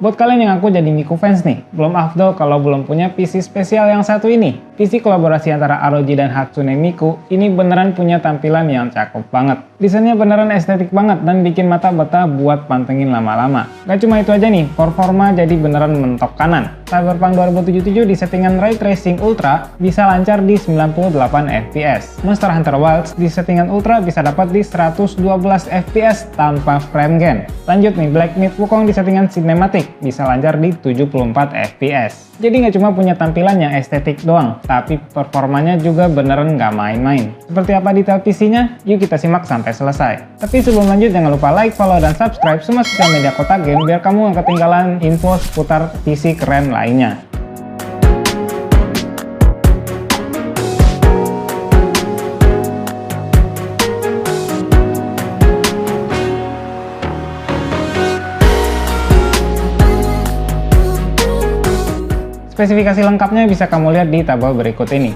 Buat kalian yang ngaku jadi Miku fans nih, belum afdol kalau belum punya PC spesial yang satu ini. PC kolaborasi antara ROG dan Hatsune Miku ini beneran punya tampilan yang cakep banget. Desainnya beneran estetik banget dan bikin mata betah buat pantengin lama-lama. Gak cuma itu aja nih, performa jadi beneran mentok kanan. Cyberpunk 2077 di settingan Ray Tracing Ultra bisa lancar di 98 fps. Monster Hunter Wilds di settingan Ultra bisa dapat di 112 fps tanpa frame gain. Lanjut nih, Black Myth Wukong di settingan Cinematic bisa lancar di 74 fps. Jadi nggak cuma punya tampilan yang estetik doang, tapi performanya juga beneran nggak main-main. Seperti apa detail PC-nya? Yuk kita simak sampai selesai. Tapi sebelum lanjut, jangan lupa like, follow, dan subscribe semua sosial media Kotak Game biar kamu nggak ketinggalan info seputar PC keren lainnya. Spesifikasi lengkapnya bisa kamu lihat di tabel berikut ini.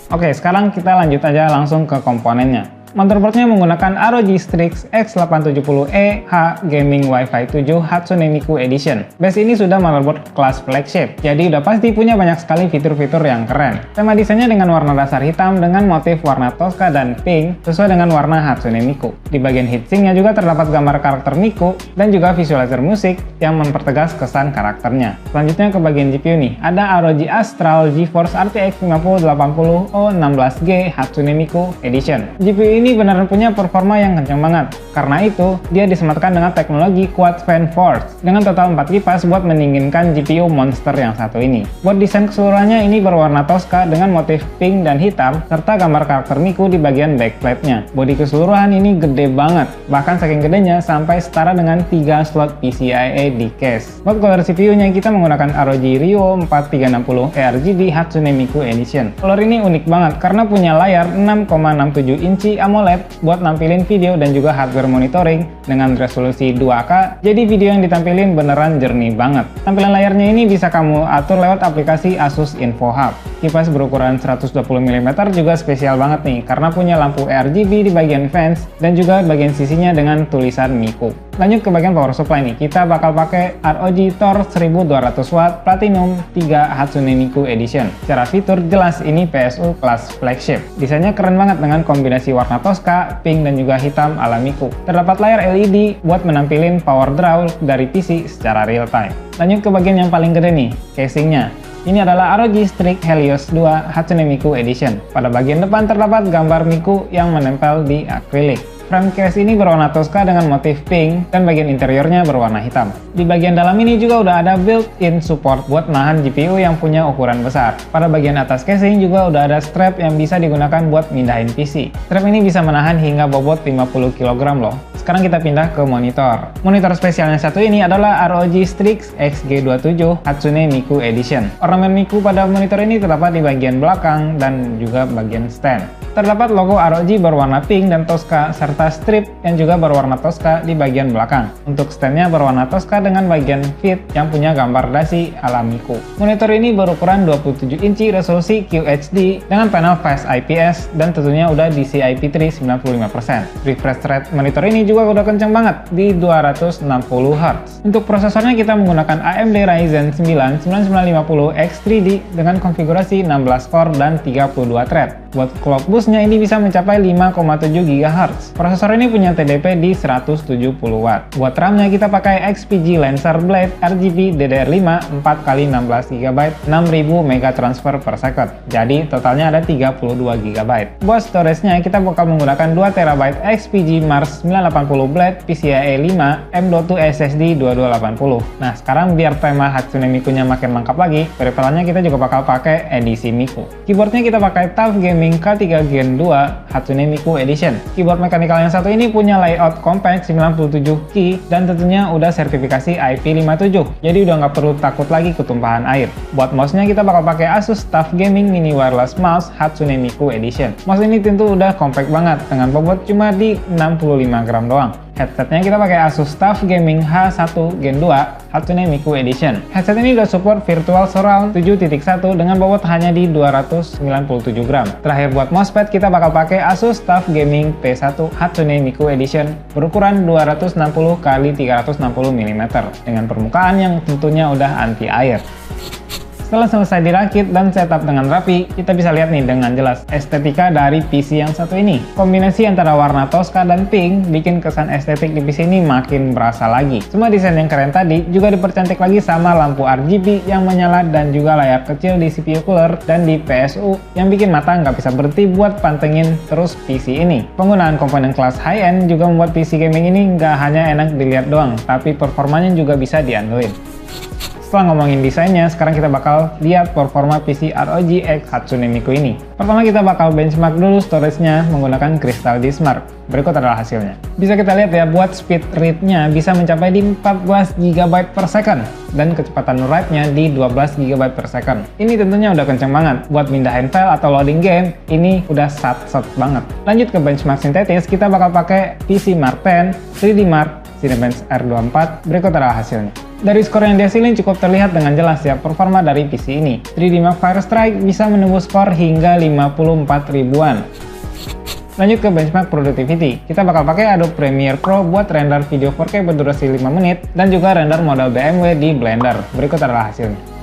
Oke, sekarang kita lanjut aja langsung ke komponennya. Motherboardnya menggunakan ROG Strix X870E H Gaming Wi-Fi 7 Hatsune Miku Edition. Base ini sudah motherboard kelas flagship, jadi udah pasti punya banyak sekali fitur-fitur yang keren. Tema desainnya dengan warna dasar hitam dengan motif warna Tosca dan pink sesuai dengan warna Hatsune Miku. Di bagian heatsinknya juga terdapat gambar karakter Miku dan juga visualizer musik yang mempertegas kesan karakternya. Selanjutnya ke bagian GPU nih, ada ROG Astral GeForce RTX 5080 O16G Hatsune Miku Edition. GPU ini beneran punya performa yang kencang banget. Karena itu, dia disematkan dengan teknologi Quad Fan Force dengan total 4 kipas buat mendinginkan GPU monster yang satu ini. Buat desain keseluruhannya ini berwarna Tosca dengan motif pink dan hitam serta gambar karakter Miku di bagian backplate-nya. Bodi keseluruhan ini gede banget, bahkan saking gedenya sampai setara dengan 3 slot PCIe di case. Buat color CPU-nya kita menggunakan ROG Rio 4360 ARGB Hatsune Miku Edition. Color ini unik banget karena punya layar 6,67 inci AMOLED buat nampilin video dan juga hardware monitoring dengan resolusi 2K, jadi video yang ditampilin beneran jernih banget. Tampilan layarnya ini bisa kamu atur lewat aplikasi Asus InfoHub. Kipas berukuran 120 mm juga spesial banget nih, karena punya lampu RGB di bagian fans dan juga bagian sisinya dengan tulisan Miku. Lanjut ke bagian power supply nih, kita bakal pakai ROG Thor 1200W Platinum 3 Hatsune Miku Edition. Secara fitur jelas ini PSU kelas flagship. Desainnya keren banget dengan kombinasi warna Tosca, pink, dan juga hitam ala Miku. Terdapat layar LED buat menampilin power draw dari PC secara real time. Lanjut ke bagian yang paling gede nih, casingnya. Ini adalah ROG Strix Helios 2 Hatsune Miku Edition. Pada bagian depan terdapat gambar Miku yang menempel di akrilik. Frame case ini berwarna Tosca dengan motif pink dan bagian interiornya berwarna hitam. Di bagian dalam ini juga udah ada built-in support buat nahan GPU yang punya ukuran besar. Pada bagian atas casing juga udah ada strap yang bisa digunakan buat mindahin PC. Strap ini bisa menahan hingga bobot 50 kg loh. Sekarang kita pindah ke monitor. Monitor spesialnya satu ini adalah ROG Strix XG27 Hatsune Miku Edition. Ornamen Miku pada monitor ini terdapat di bagian belakang dan juga bagian stand. Terdapat logo ROG berwarna pink dan Tosca serta strip yang juga berwarna Tosca di bagian belakang. Untuk standnya berwarna Tosca dengan bagian fit yang punya gambar dasi ala Miku. Monitor ini berukuran 27 inci resolusi QHD dengan panel Fast IPS dan tentunya udah DCI-P3 95%. Refresh rate monitor ini juga udah kenceng banget di 260 Hz. Untuk prosesornya kita menggunakan AMD Ryzen 9 9950X3D dengan konfigurasi 16 core dan 32 thread. Buat clock boostnya ini bisa mencapai 5,7 GHz. Prosesor ini punya TDP di 170W. Buat RAM-nya kita pakai XPG Lancer Blade RGB DDR5 4x16GB 6000 MB transfer per second. Jadi totalnya ada 32GB. Buat storage-nya kita bakal menggunakan 2TB XPG Mars 980 Blade PCIe 5 M.2 SSD 2280. Nah, sekarang biar tema Hatsune Miku-nya makin lengkap lagi, periperannya kita juga bakal pakai edisi Miku. Keyboardnya kita pakai TUF Gaming K3 Gen 2 Hatsune Miku Edition. Keyboard mekanikal yang satu ini punya layout compact 97 key dan tentunya udah sertifikasi IP57. Jadi udah nggak perlu takut lagi ketumpahan air. Buat mouse-nya kita bakal pakai Asus TUF Gaming Mini Wireless Mouse Hatsune Miku Edition. Mouse ini tentu udah compact banget dengan bobot cuma di 65 gram doang. Headsetnya kita pakai Asus TUF Gaming H1 Gen 2 Hatsune Miku Edition. Headset ini udah support Virtual Surround 7.1 dengan bobot hanya di 297 gram. Terakhir buat mousepad kita bakal pakai Asus TUF Gaming P1 Hatsune Miku Edition berukuran 260 x 360 mm dengan permukaan yang tentunya udah anti air. Setelah selesai dirakit dan setup dengan rapi, kita bisa lihat nih dengan jelas estetika dari PC yang satu ini. Kombinasi antara warna Tosca dan pink bikin kesan estetik di PC ini makin berasa lagi. Semua desain yang keren tadi juga dipercantik lagi sama lampu RGB yang menyala dan juga layar kecil di CPU cooler dan di PSU yang bikin mata nggak bisa berhenti buat pantengin terus PC ini. Penggunaan komponen kelas high-end juga membuat PC gaming ini nggak hanya enak dilihat doang, tapi performanya juga bisa diandelin. Setelah ngomongin desainnya, sekarang kita bakal lihat performa PC ROG X Hatsune Miku ini. Pertama kita bakal benchmark dulu storage-nya menggunakan Crystal Disk Mark. Berikut adalah hasilnya. Bisa kita lihat ya, buat speed read-nya bisa mencapai di 14 GB per second dan kecepatan write-nya di 12 GB per second. Ini tentunya udah kenceng banget. Buat mindahin file atau loading game, ini udah sat-sat banget. Lanjut ke benchmark sintetis, kita bakal pakai PC Mark 10, 3D Mark, Cinebench R24. Berikut adalah hasilnya. Dari skor yang dihasilin cukup terlihat dengan jelas ya performa dari PC ini. 3D Mark Firestrike bisa menembus skor hingga 54 ribuan. Lanjut ke benchmark productivity. Kita bakal pakai Adobe Premiere Pro buat render video 4K berdurasi 5 menit dan juga render model BMW di Blender. Berikut adalah hasilnya.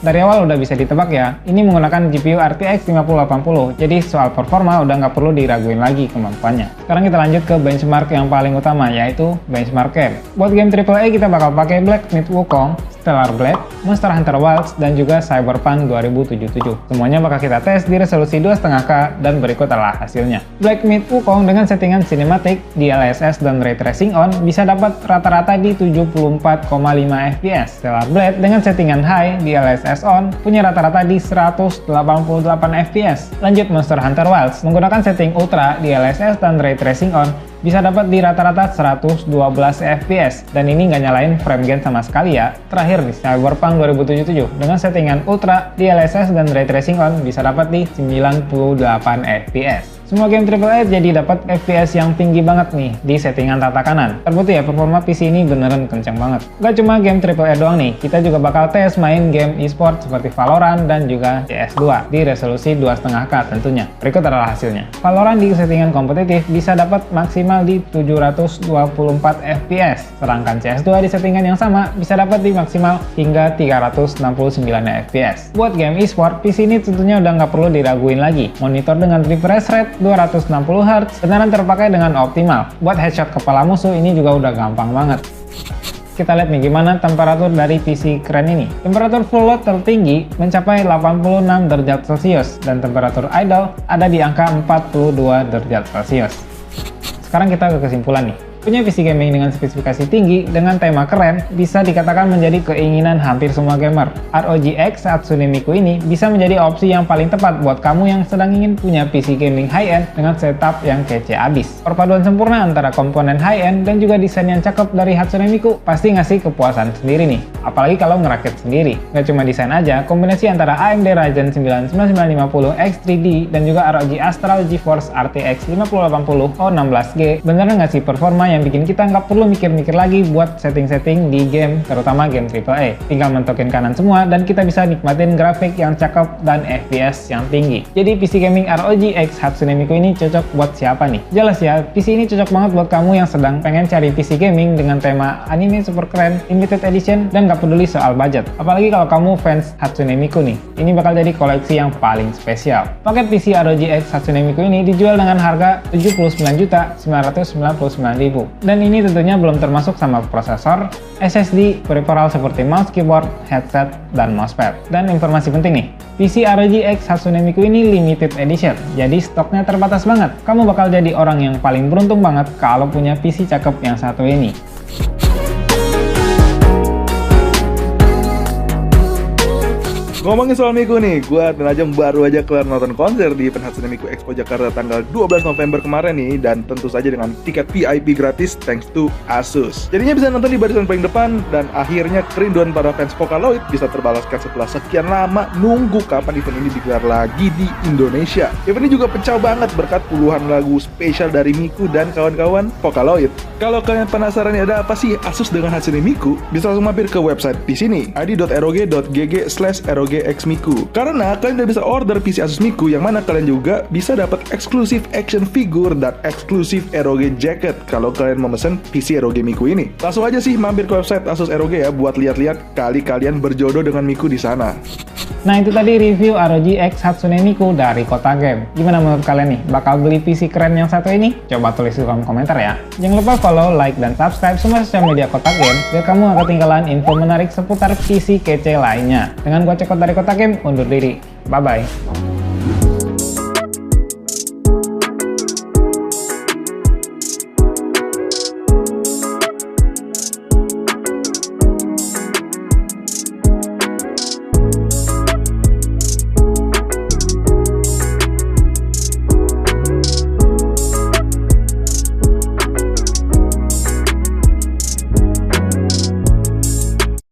Dari awal udah bisa ditebak ya, ini menggunakan GPU RTX 5080, jadi soal performa udah nggak perlu diraguin lagi kemampuannya. Sekarang kita lanjut ke benchmark yang paling utama, yaitu benchmark game. Buat game AAA kita bakal pakai Black Myth Wukong, Stellar Blade, Monster Hunter Wilds, dan juga Cyberpunk 2077. Semuanya bakal kita tes di resolusi 2,5K dan berikut adalah hasilnya. Black Myth Wukong dengan settingan cinematic, DLSS, dan Ray Tracing on bisa dapat rata-rata di 74,5 fps. Stellar Blade dengan settingan high, DLSS on, punya rata-rata di 188 fps. Lanjut Monster Hunter Wilds, menggunakan setting Ultra, DLSS, dan Ray Tracing on, bisa dapat di rata-rata 112 fps, dan ini nggak nyalain frame gain sama sekali ya. Terakhir di Cyberpunk 2077, dengan settingan Ultra, DLSS, dan Ray Tracing on, bisa dapat di 98 fps. Semua game AAA jadi dapat FPS yang tinggi banget nih di settingan rata kanan. Terbukti ya performa PC ini beneran kenceng banget. Gak cuma game AAA doang nih, kita juga bakal tes main game e-sport seperti Valorant dan juga CS2 di resolusi 2,5K tentunya. Berikut adalah hasilnya. Valorant di settingan kompetitif bisa dapat maksimal di 724 fps, sedangkan CS2 di settingan yang sama bisa dapat di maksimal hingga 369 fps. Buat game e-sport, PC ini tentunya udah nggak perlu diraguin lagi. Monitor dengan refresh rate 260 Hz beneran terpakai dengan optimal. Buat headshot kepala musuh ini juga udah gampang banget. Kita lihat nih gimana temperatur dari PC keren ini. Temperatur full load tertinggi mencapai 86 derajat Celcius dan temperatur idle ada di angka 42 derajat Celcius. Sekarang kita ke kesimpulan nih. Punya PC gaming dengan spesifikasi tinggi dengan tema keren bisa dikatakan menjadi keinginan hampir semua gamer. ROG X Hatsune Miku ini bisa menjadi opsi yang paling tepat buat kamu yang sedang ingin punya PC gaming high-end dengan setup yang kece abis. Perpaduan sempurna antara komponen high-end dan juga desain yang cakep dari Hatsune Miku pasti ngasih kepuasan sendiri nih. Apalagi kalau ngerakit sendiri. Gak cuma desain aja, kombinasi antara AMD Ryzen 9 9950 X3D dan juga ROG Astral GeForce RTX 5080 O16G beneran ngasih performa yang bikin kita nggak perlu mikir-mikir lagi buat setting-setting di game, terutama game AAA. Tinggal mentokin kanan semua dan kita bisa nikmatin grafik yang cakep dan FPS yang tinggi. Jadi PC gaming ROG X Hatsune Miku ini cocok buat siapa nih? Jelas ya, PC ini cocok banget buat kamu yang sedang pengen cari PC gaming dengan tema anime super keren, limited edition, dan nggak peduli soal budget. Apalagi kalau kamu fans Hatsune Miku nih, ini bakal jadi koleksi yang paling spesial. Paket PC ROG X Hatsune Miku ini dijual dengan harga Rp79.999.000. Dan ini tentunya belum termasuk sama prosesor, SSD, peripheral seperti mouse, keyboard, headset, dan mousepad. Dan informasi penting nih, PC ROG X Hatsune Miku ini limited edition, jadi stoknya terbatas banget. Kamu bakal jadi orang yang paling beruntung banget kalau punya PC cakep yang satu ini. Ngomongin soal Miku nih, gue dan Ajeng baru aja kelar nonton konser di event Hatsune Miku Expo Jakarta tanggal 12 November kemarin nih, dan tentu saja dengan tiket VIP gratis thanks to Asus. Jadinya bisa nonton di barisan paling depan, dan akhirnya kerinduan para fans Vocaloid bisa terbalaskan setelah sekian lama nunggu kapan event ini digelar lagi di Indonesia. Event ini juga pecah banget berkat puluhan lagu spesial dari Miku dan kawan-kawan Vocaloid. Kalau kalian penasaran ada apa sih Asus dengan Hatsune Miku, bisa langsung mampir ke website di sini, id.rog.gg/ROGXmiku. Karena kalian udah bisa order PC Asus Miku, yang mana kalian juga bisa dapat eksklusif action figure dan eksklusif ROG jacket kalau kalian memesan PC ROG Miku ini. Langsung aja sih mampir ke website Asus ROG ya buat lihat-lihat kali kalian berjodoh dengan Miku di sana. Nah, itu tadi review ROG X Hatsune Miku dari Kota Game. Gimana menurut kalian nih? Bakal beli PC keren yang satu ini? Coba tulis di kolom komentar ya. Jangan lupa follow, like, dan subscribe semua sosial media Kota Game biar kamu gak ketinggalan info menarik seputar PC kece lainnya. Dengan gua Cekot dari Kota Game, undur diri. Bye-bye.